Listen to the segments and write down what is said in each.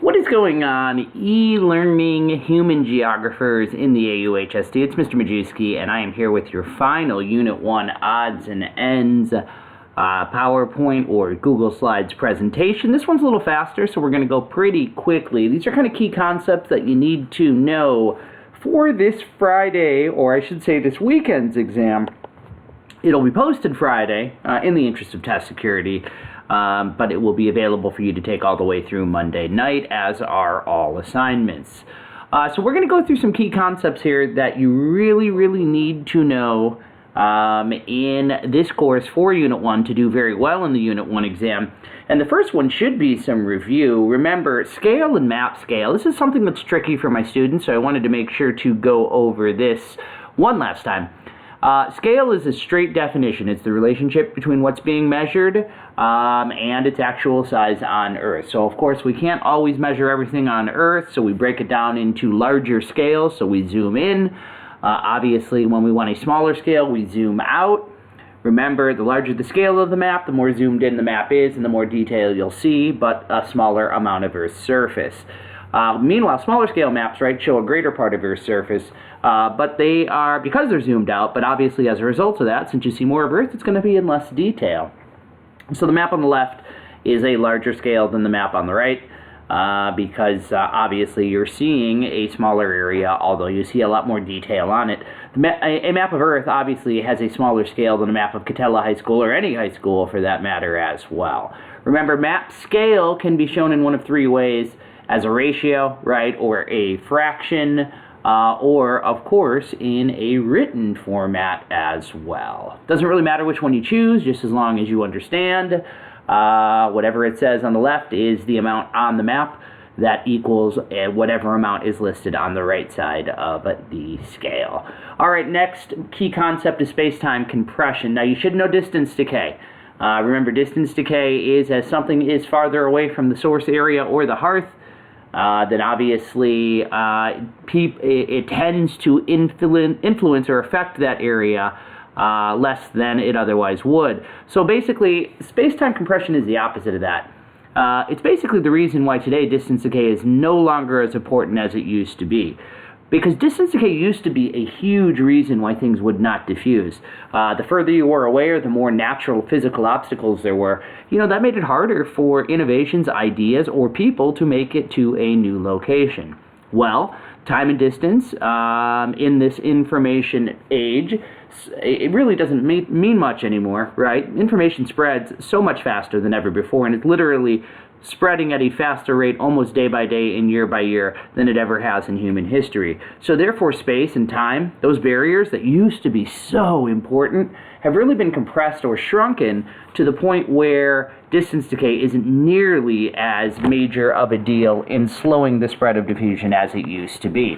What is going on, e-learning human geographers in the AUHSD? It's Mr. Majewski, and I am here with your final Unit 1 odds and ends PowerPoint or Google Slides presentation. This one's a little faster, so we're going to go pretty quickly. These are kind of key concepts that you need to know for this Friday, or I should say this weekend's exam. It'll be posted Friday in the interest of test security. But it will be available for you to take all the way through Monday night, as are all assignments. So we're going to go through some key concepts here that you really need to know in this course for Unit 1 to do very well in the Unit 1 exam. And the first one should be some review. Remember, scale and map scale. This is something that's tricky for my students, so I wanted to make sure to go over this one last time. Scale is a straight definition. It's the relationship between what's being measured and its actual size on Earth. So, of course, we can't always measure everything on Earth, so we break it down into larger scales, so we zoom in. Obviously, when we want a smaller scale, we zoom out. Remember, the larger the scale of the map, the more zoomed in the map is, and the more detail you'll see, but a smaller amount of Earth's surface. Meanwhile, smaller scale maps, right, show a greater part of Earth's surface, but they are, because they're zoomed out, but obviously as a result of that, since you see more of Earth, it's going to be in less detail. So the map on the left is a larger scale than the map on the right, because obviously you're seeing a smaller area, although you see a lot more detail on it. A map of Earth obviously has a smaller scale than a map of Catella High School, or any high school for that matter as well. Remember, map scale can be shown in one of three ways: as a ratio, right, or a fraction, or, of course, in a written format as well. Doesn't really matter which one you choose, just as long as you understand. Whatever it says on the left is the amount on the map that equals whatever amount is listed on the right side of the scale. All right, next key concept is space-time compression. Now, you should know distance decay. Remember, distance decay is as something is farther away from the source area or the hearth, then obviously it tends to influence or affect that area less than it otherwise would. So basically, space-time compression is the opposite of that. It's basically the reason why today distance decay is no longer as important as it used to be. Because distance decay used to be a huge reason why things would not diffuse. The further you were away, or the more natural physical obstacles there were, that made it harder for innovations, ideas, or people to make it to a new location. Well, time and distance in this information age, it really doesn't mean much anymore, right? Information spreads so much faster than ever before, and it's literally spreading at a faster rate almost day by day and year by year than it ever has in human history. So therefore, space and time, those barriers that used to be so important, have really been compressed or shrunken to the point where distance decay isn't nearly as major of a deal in slowing the spread of diffusion as it used to be.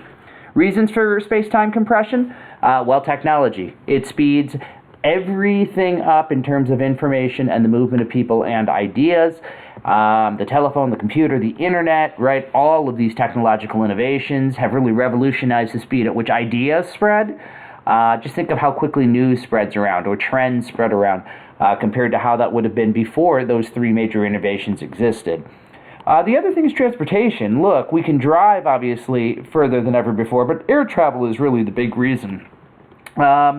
Reasons for space-time compression? Well, technology. It speeds everything up in terms of information and the movement of people and ideas. The telephone, the computer, the internet, right? All of these technological innovations have really revolutionized the speed at which ideas spread. Just think of how quickly news spreads around, or trends spread around, compared to how that would have been before those three major innovations existed. The other thing is transportation. Look, we can drive, obviously, further than ever before, but air travel is really the big reason.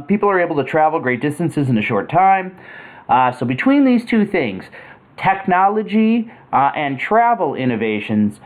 People are able to travel great distances in a short time. So between these two things, technology and travel innovations,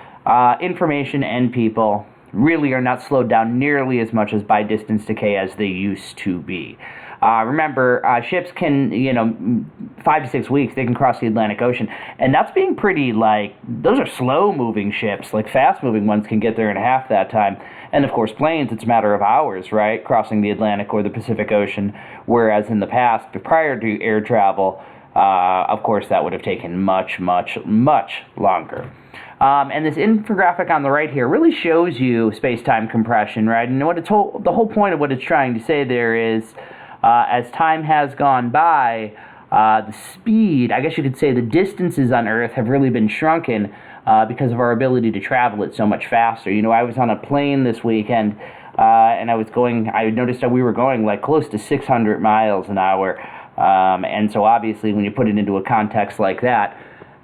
information and people really are not slowed down nearly as much as by distance decay as they used to be. Remember, ships can, 5 to 6 weeks, they can cross the Atlantic Ocean. And that's being pretty, those are slow-moving ships. Fast-moving ones can get there in half that time. And, of course, planes, it's a matter of hours, right, crossing the Atlantic or the Pacific Ocean. Whereas in the past, prior to air travel, of course, that would have taken much longer. And this infographic on the right here really shows you space-time compression, right? And the whole point of what it's trying to say there is, as time has gone by, the speed, I guess you could say the distances on Earth have really been shrunken because of our ability to travel it so much faster. I was on a plane this weekend, and I noticed that we were going close to 600 miles an hour. And so obviously when you put it into a context like that,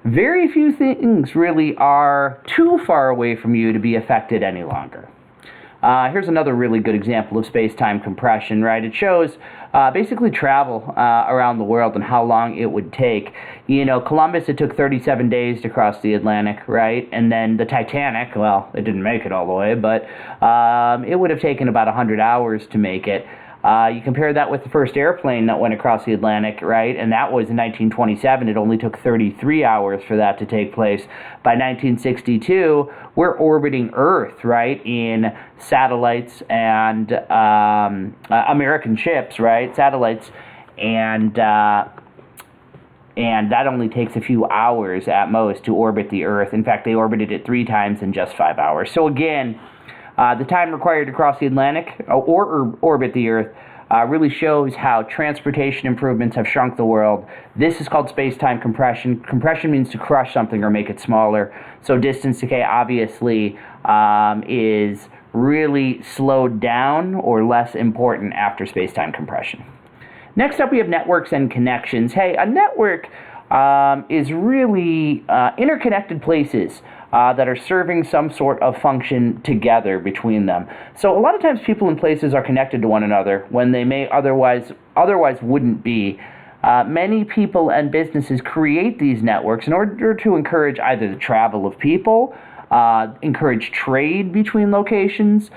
very few things really are too far away from you to be affected any longer. Here's another really good example of space-time compression, right? It shows basically travel around the world and how long it would take. Columbus, it took 37 days to cross the Atlantic, right? And then the Titanic, well, it didn't make it all the way, but it would have taken about 100 hours to make it. You compare that with the first airplane that went across the Atlantic, right? And that was in 1927. It only took 33 hours for that to take place. By 1962, we're orbiting Earth, right, in satellites and American ships, right, satellites, and that only takes a few hours at most to orbit the Earth. In fact, they orbited it 3 times in just 5 hours. So again, the time required to cross the Atlantic or orbit the Earth really shows how transportation improvements have shrunk the world. This is called space-time compression. Compression means to crush something or make it smaller. So distance decay obviously is really slowed down or less important after space-time compression. Next up, we have networks and connections. Hey, a network is really interconnected places that are serving some sort of function together between them. So a lot of times people in places are connected to one another when they may otherwise wouldn't be. Many people and businesses create these networks in order to encourage either the travel of people, encourage trade between locations,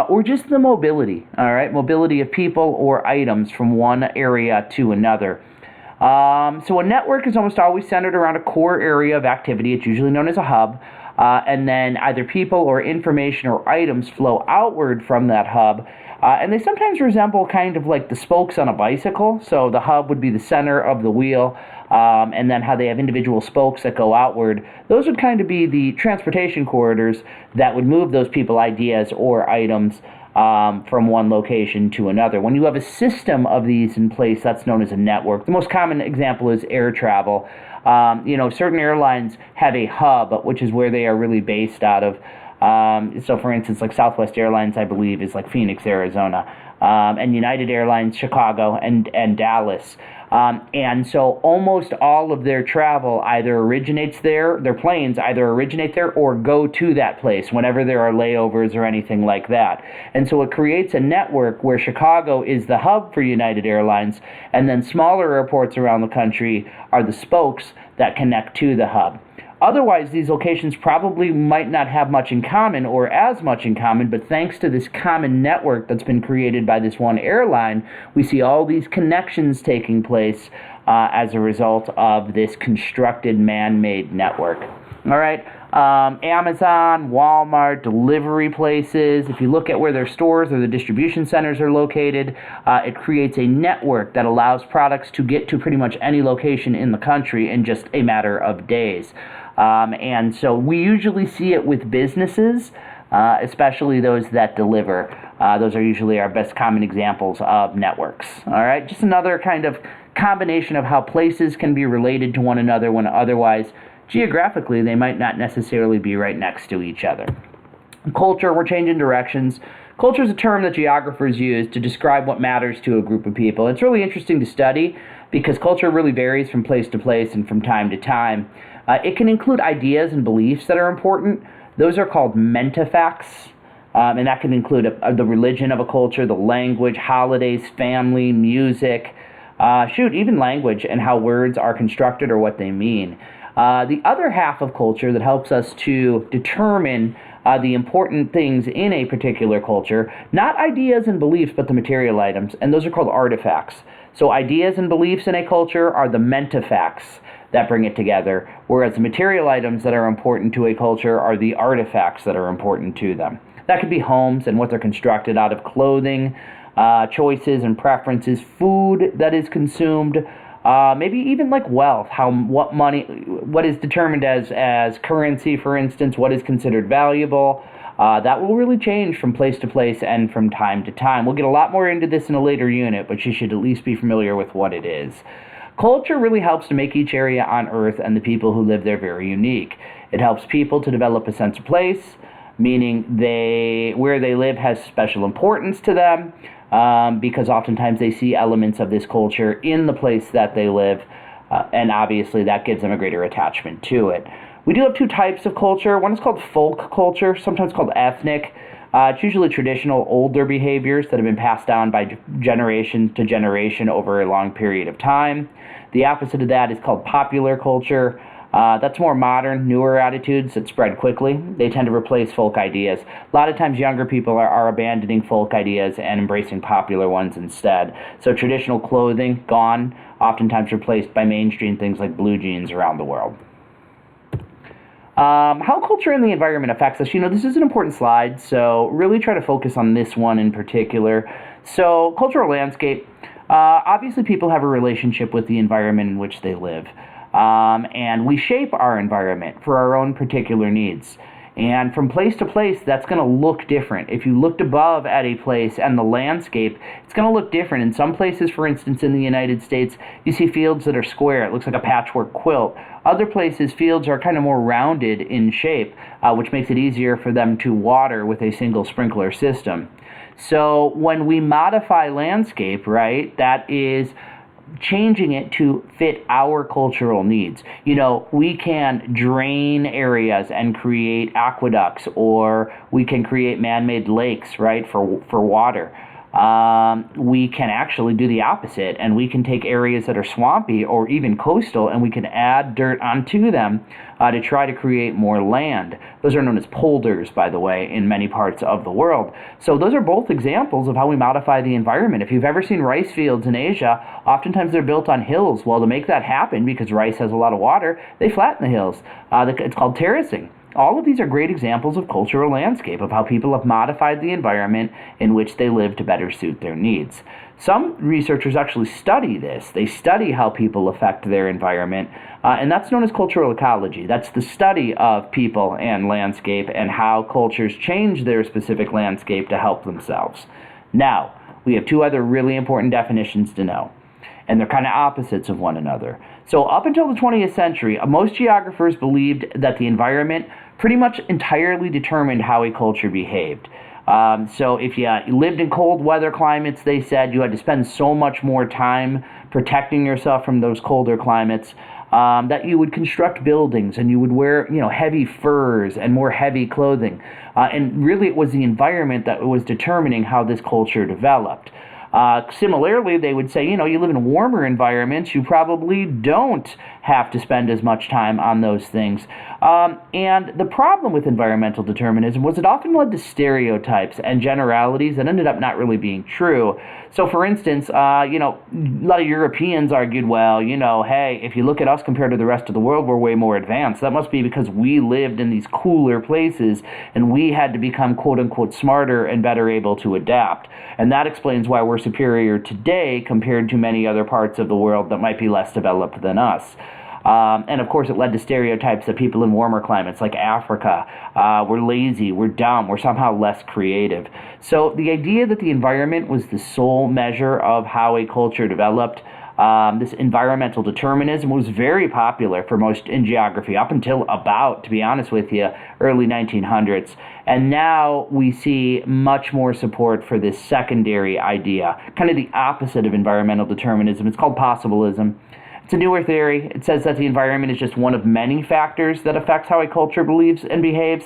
or just the mobility, all right? Mobility of people or items from one area to another. So a network is almost always centered around a core area of activity. It's usually known as a hub. And then either people or information or items flow outward from that hub. And they sometimes resemble kind of like the spokes on a bicycle. So the hub would be the center of the wheel, and then how they have individual spokes that go outward. Those would kind of be the transportation corridors that would move those people, ideas, or items from one location to another. When you have a system of these in place, that's known as a network. The most common example is air travel. Certain airlines have a hub, which is where they are really based out of. So, for instance, like Southwest Airlines, I believe, is like Phoenix, Arizona, and United Airlines, Chicago, and Dallas. And so almost all of their travel either originates there, their planes either originate there or go to that place whenever there are layovers or anything like that. And so it creates a network where Chicago is the hub for United Airlines, and then smaller airports around the country are the spokes that connect to the hub. Otherwise, these locations probably might not have much in common or as much in common, but thanks to this common network that's been created by this one airline, we see all these connections taking place as a result of this constructed man-made network. All right, Amazon, Walmart, delivery places, if you look at where their stores or the distribution centers are located, it creates a network that allows products to get to pretty much any location in the country in just a matter of days. And so we usually see it with businesses, especially those that deliver. Those are usually our best common examples of networks. All right, just another kind of combination of how places can be related to one another when otherwise, geographically, they might not necessarily be right next to each other. Culture, we're changing directions. Culture is a term that geographers use to describe what matters to a group of people. It's really interesting to study because culture really varies from place to place and from time to time. It can include ideas and beliefs that are important. Those are called mentafacts, and that can include the religion of a culture, the language, holidays, family, music, even language and how words are constructed or what they mean. The other half of culture that helps us to determine the important things in a particular culture, not ideas and beliefs, but the material items, and those are called artifacts. So ideas and beliefs in a culture are the mentafacts that bring it together, whereas the material items that are important to a culture are the artifacts that are important to them. That could be homes and what they're constructed out of, clothing, choices and preferences, food that is consumed, maybe even like wealth, what is determined as currency, for instance, what is considered valuable. That will really change from place to place and from time to time. We'll get a lot more into this in a later unit, but you should at least be familiar with what it is. Culture really helps to make each area on Earth and the people who live there very unique. It helps people to develop a sense of place, meaning where they live has special importance to them, because oftentimes they see elements of this culture in the place that they live. and obviously that gives them a greater attachment to it. We do have two types of culture. One is called folk culture, sometimes called ethnic. It's usually traditional, older behaviors that have been passed down by generation to generation over a long period of time. The opposite of that is called popular culture. That's more modern, newer attitudes that spread quickly. They tend to replace folk ideas. A lot of times younger people are abandoning folk ideas and embracing popular ones instead. So traditional clothing, gone, oftentimes replaced by mainstream things like blue jeans around the world. How culture and the environment affects us. This is an important slide, so really try to focus on this one in particular. So, cultural landscape. Obviously, people have a relationship with the environment in which they live. And we shape our environment for our own particular needs. And from place to place, that's going to look different. If you looked above at a place and the landscape, it's going to look different. In some places, for instance, in the United States, you see fields that are square. It looks like a patchwork quilt. Other places, fields are kind of more rounded in shape, which makes it easier for them to water with a single sprinkler system. So when we modify landscape, right, that is changing it to fit our cultural needs. We can drain areas and create aqueducts, or we can create man-made lakes, right, for water. We can actually do the opposite, and we can take areas that are swampy or even coastal, and we can add dirt onto them to try to create more land. Those are known as polders, by the way, in many parts of the world. So those are both examples of how we modify the environment. If you've ever seen rice fields in Asia, oftentimes they're built on hills. Well, to make that happen, because rice has a lot of water, they flatten the hills. It's called terracing. All of these are great examples of cultural landscape, of how people have modified the environment in which they live to better suit their needs. Some researchers actually study this. They study how people affect their environment, and that's known as cultural ecology. That's the study of people and landscape and how cultures change their specific landscape to help themselves. Now, we have two other really important definitions to know, and they're kind of opposites of one another. So up until the 20th century, most geographers believed that the environment pretty much entirely determined how a culture behaved. So if you lived in cold weather climates, they said you had to spend so much more time protecting yourself from those colder climates that you would construct buildings and you would wear, heavy furs and more heavy clothing. And really it was the environment that was determining how this culture developed. Similarly, they would say, you live in warmer environments, you probably don't have to spend as much time on those things. And the problem with environmental determinism was it often led to stereotypes and generalities that ended up not really being true. So, for instance, a lot of Europeans argued, well, hey, if you look at us compared to the rest of the world, we're way more advanced. That must be because we lived in these cooler places and we had to become quote-unquote smarter and better able to adapt. And that explains why we're superior today compared to many other parts of the world that might be less developed than us. And of course, it led to stereotypes that people in warmer climates like Africa, we're lazy, we're dumb, we're somehow less creative. So the idea that the environment was the sole measure of how a culture developed, this environmental determinism was very popular for most in geography up until about, to be honest with you, early 1900s. And now we see much more support for this secondary idea, kind of the opposite of environmental determinism. It's called possibilism. It's a newer theory. It says that the environment is just one of many factors that affects how a culture believes and behaves.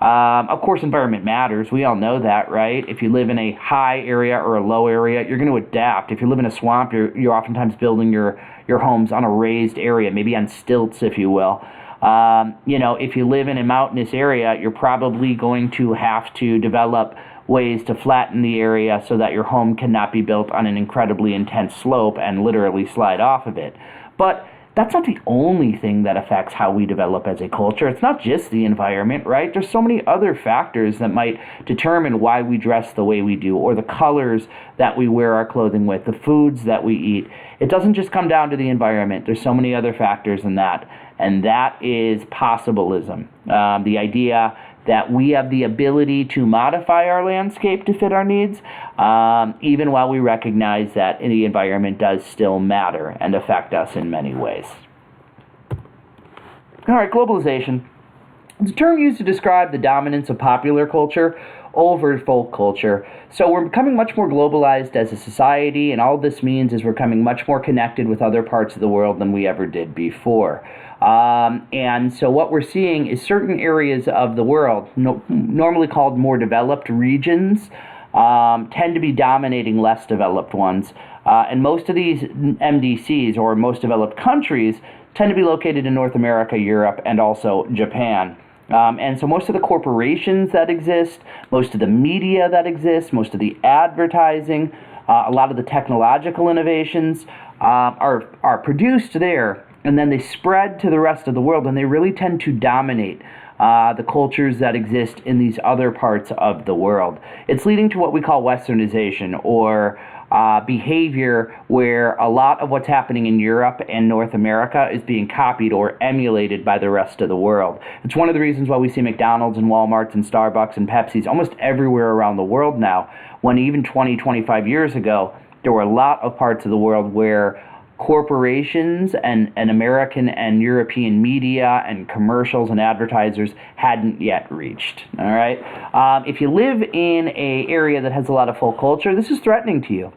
Of course, environment matters. We all know that, right? If you live in a high area or a low area, you're going to adapt. If you live in a swamp, you're oftentimes building your homes on a raised area, maybe on stilts, if you will. If you live in a mountainous area, you're probably going to have to develop ways to flatten the area so that your home cannot be built on an incredibly intense slope and literally slide off of it. But that's not the only thing that affects how we develop as a culture. It's not just the environment, right? There's so many other factors that might determine why we dress the way we do, or the colors that we wear our clothing with, the foods that we eat. It doesn't just come down to the environment. There's so many other factors in that, and that is possibilism. The idea that we have the ability to modify our landscape to fit our needs, even while we recognize that the environment does still matter and affect us in many ways. All right, globalization. It's a term used to describe the dominance of popular culture over folk culture. So we're becoming much more globalized as a society, and all this means is we're becoming much more connected with other parts of the world than we ever did before. And so what we're seeing is certain areas of the world, normally called more developed regions, tend to be dominating less developed ones. And most of these MDCs, or most developed countries, tend to be located in North America, Europe, and also Japan. And so most of the corporations that exist, most of the media that exists, most of the advertising, a lot of the technological innovations are produced there, and then they spread to the rest of the world, and they really tend to dominate the cultures that exist in these other parts of the world. It's leading to what we call westernization, or behavior where a lot of what's happening in Europe and North America is being copied or emulated by the rest of the world. It's one of the reasons why we see McDonald's and Walmart's and Starbucks and Pepsi's almost everywhere around the world now, when even 20, 25 years ago, there were a lot of parts of the world where corporations and American and European media and commercials and advertisers hadn't yet reached. All right. If you live in an area that has a lot of folk culture, this is threatening to you.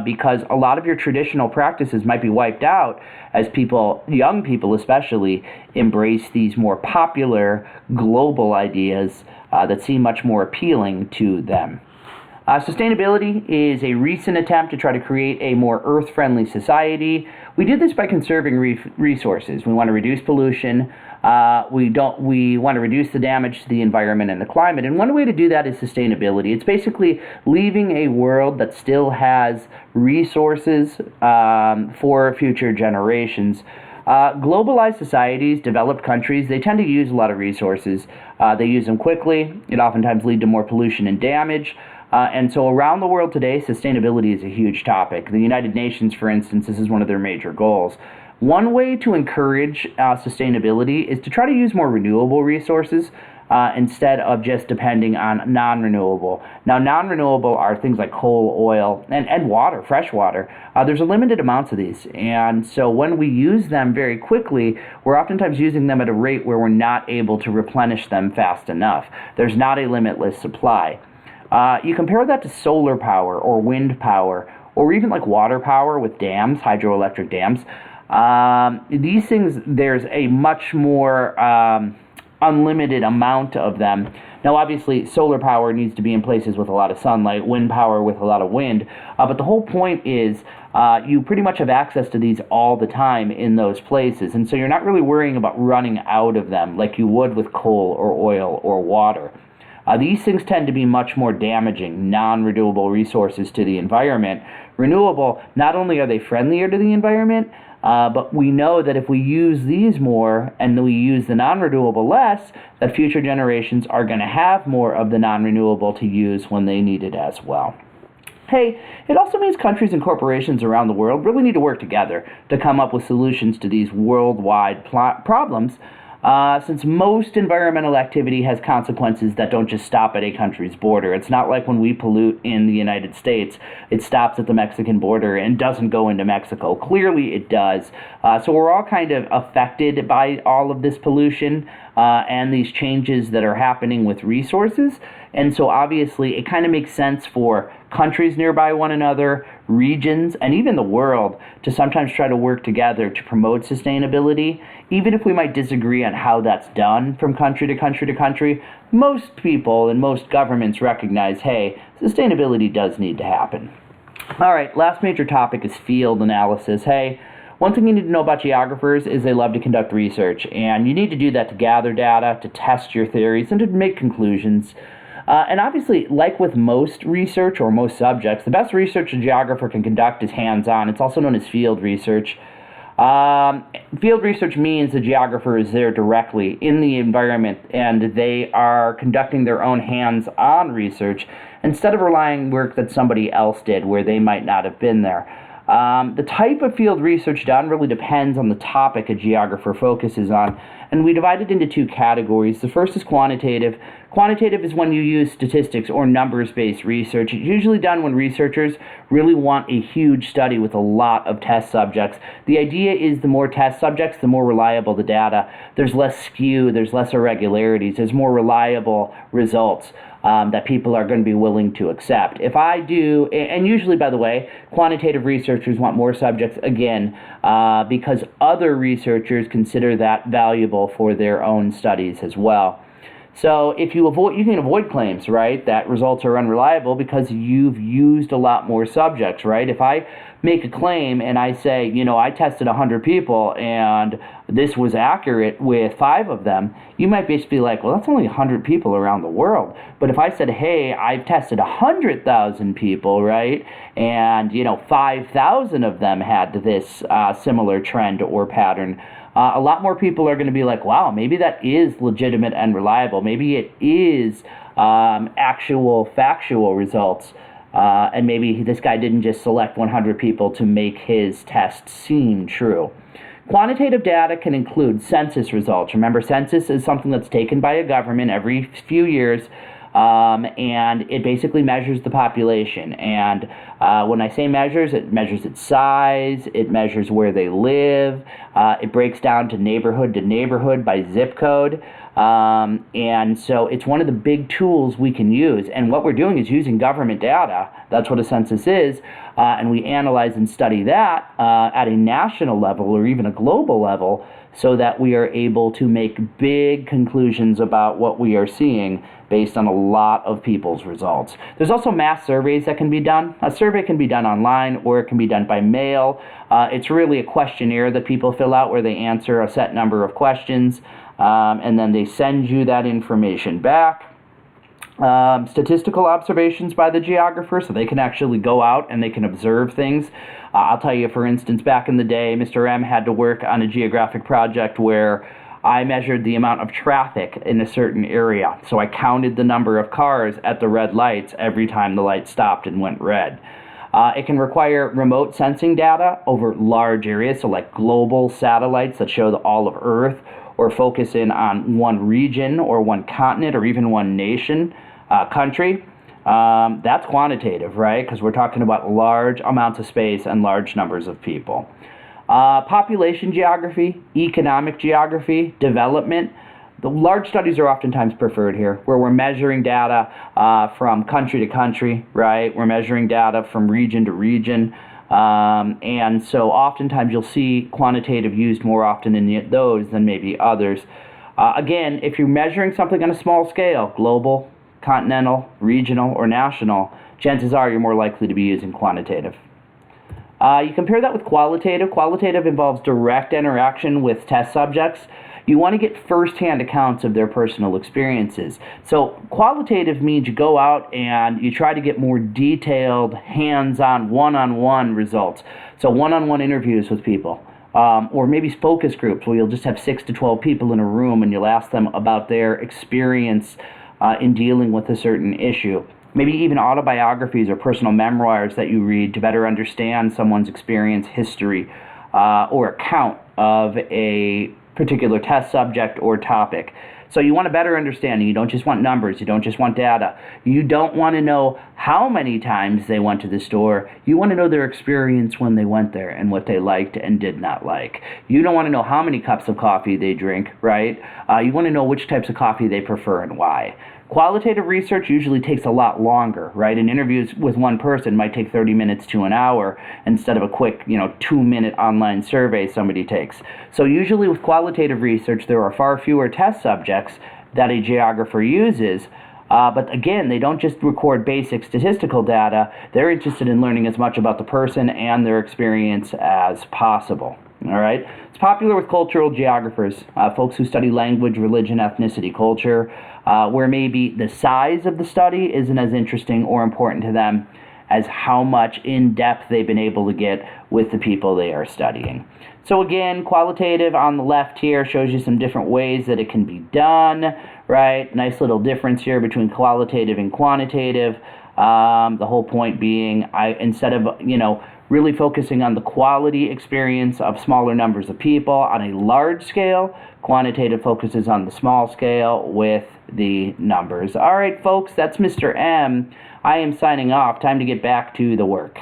Because a lot of your traditional practices might be wiped out as people, young people especially, embrace these more popular global ideas that seem much more appealing to them. Sustainability is a recent attempt to try to create a more earth-friendly society. We do this by conserving resources. We want to reduce pollution. We want to reduce the damage to the environment and the climate. And one way to do that is sustainability. It's basically leaving a world that still has resources for future generations. Globalized societies, developed countries, they tend to use a lot of resources. They use them quickly. It oftentimes leads to more pollution and damage. And so around the world today, sustainability is a huge topic. The United Nations, for instance, this is one of their major goals. One way to encourage sustainability is to try to use more renewable resources instead of just depending on non-renewable. Now, non-renewable are things like coal, oil, and water, fresh water. There's a limited amount of these. And so when we use them very quickly, we're oftentimes using them at a rate where we're not able to replenish them fast enough. There's not a limitless supply. You compare that to solar power or wind power, or even like water power with dams, hydroelectric dams. These things, there's a much more unlimited amount of them. Now, obviously, solar power needs to be in places with a lot of sunlight, wind power with a lot of wind, but the whole point is you pretty much have access to these all the time in those places, and so you're not really worrying about running out of them like you would with coal or oil or water. These things tend to be much more damaging, non-renewable resources to the environment. Renewable, not only are they friendlier to the environment, but we know that if we use these more and we use the non-renewable less, that future generations are going to have more of the non-renewable to use when they need it as well. Hey, it also means countries and corporations around the world really need to work together to come up with solutions to these worldwide problems. Since most environmental activity has consequences that don't just stop at a country's border. It's not like when we pollute in the United States, it stops at the Mexican border and doesn't go into Mexico. Clearly it does. So we're all kind of affected by all of this pollution and these changes that are happening with resources. And so obviously it kind of makes sense for countries nearby one another, regions, and even the world to sometimes try to work together to promote sustainability. Even if we might disagree on how that's done from country to country to country, most people and most governments recognize, hey, sustainability does need to happen. All right, last major topic is field analysis. Hey, one thing you need to know about geographers is they love to conduct research, and you need to do that to gather data, to test your theories, and to make conclusions. And obviously, like with most research or most subjects, the best research a geographer can conduct is hands-on. It's also known as field research. Field research means the geographer is there directly in the environment, and they are conducting their own hands-on research instead of relying on work that somebody else did where they might not have been there. The type of field research done really depends on the topic a geographer focuses on, and we divide it into two categories. The first is quantitative. Quantitative is when you use statistics or numbers-based research. It's usually done when researchers really want a huge study with a lot of test subjects. The idea is the more test subjects, the more reliable the data. There's less skew, there's less irregularities, there's more reliable results that people are going to be willing to accept. If I do, and usually, by the way, quantitative researchers want more subjects, again, because other researchers consider that valuable for their own studies as well. So if you can avoid claims, right, that results are unreliable because you've used a lot more subjects, right? If I make a claim and I say, I tested 100 people and this was accurate with 5 of them, you might basically be like, well, that's only 100 people around the world. But if I said, hey, I've tested 100,000 people, right, and 5,000 of them had this similar trend or pattern, a lot more people are going to be like, wow, maybe that is legitimate and reliable. Maybe it is actual factual results. And maybe this guy didn't just select 100 people to make his test seem true. Quantitative data can include census results. Remember, census is something that's taken by a government every few years, and it basically measures the population. And when I say measures, it measures its size, it measures where they live, it breaks down to neighborhood by zip code. And so it's one of the big tools we can use. And what we're doing is using government data. That's what a census is. And we analyze and study that at a national level or even a global level so that we are able to make big conclusions about what we are seeing based on a lot of people's results. There's also mass surveys that can be done. A survey can be done online or it can be done by mail. It's really a questionnaire that people fill out where they answer a set number of questions. And then they send you that information back. Statistical observations by the geographer, so they can actually go out and they can observe things. I'll tell you, for instance, back in the day, Mr. M had to work on a geographic project where I measured the amount of traffic in a certain area. So I counted the number of cars at the red lights every time the light stopped and went red. It can require remote sensing data over large areas, so like global satellites that show all of Earth, or focus in on one region or one continent or even one nation, country. That's quantitative, right? Because we're talking about large amounts of space and large numbers of people. Population geography, economic geography, development. The large studies are oftentimes preferred here, where we're measuring data from country to country, right? We're measuring data from region to region. And so oftentimes you'll see quantitative used more often in those than maybe others. Again, if you're measuring something on a small scale, global, continental, regional, or national, chances are you're more likely to be using quantitative. You compare that with qualitative. Qualitative involves direct interaction with test subjects. You want to get first-hand accounts of their personal experiences. So qualitative means you go out and you try to get more detailed, hands-on, one-on-one results. So one-on-one interviews with people. Or maybe focus groups where you'll just have 6 to 12 people in a room and you'll ask them about their experience in dealing with a certain issue. Maybe even autobiographies or personal memoirs that you read to better understand someone's experience, history, or account of a particular test subject or topic. So you want a better understanding. You don't just want numbers. You don't just want data. You don't want to know how many times they went to the store. You want to know their experience when they went there and what they liked and did not like. You don't want to know how many cups of coffee they drink, right? You want to know which types of coffee they prefer and why. Qualitative research usually takes a lot longer, right? And interviews with one person might take 30 minutes to an hour instead of a quick, 2-minute online survey somebody takes. So usually with qualitative research, there are far fewer test subjects that a geographer uses. But again, they don't just record basic statistical data. They're interested in learning as much about the person and their experience as possible. All right. It's popular with cultural geographers, folks who study language, religion, ethnicity, culture, where maybe the size of the study isn't as interesting or important to them as how much in-depth they've been able to get with the people they are studying. So again, qualitative on the left here shows you some different ways that it can be done, right? Nice little difference here between qualitative and quantitative. The whole point being, instead of, really focusing on the quality experience of smaller numbers of people on a large scale, Quantitative focuses on the small scale with the numbers. All right, folks, that's Mr. M. I am signing off. Time to get back to the work.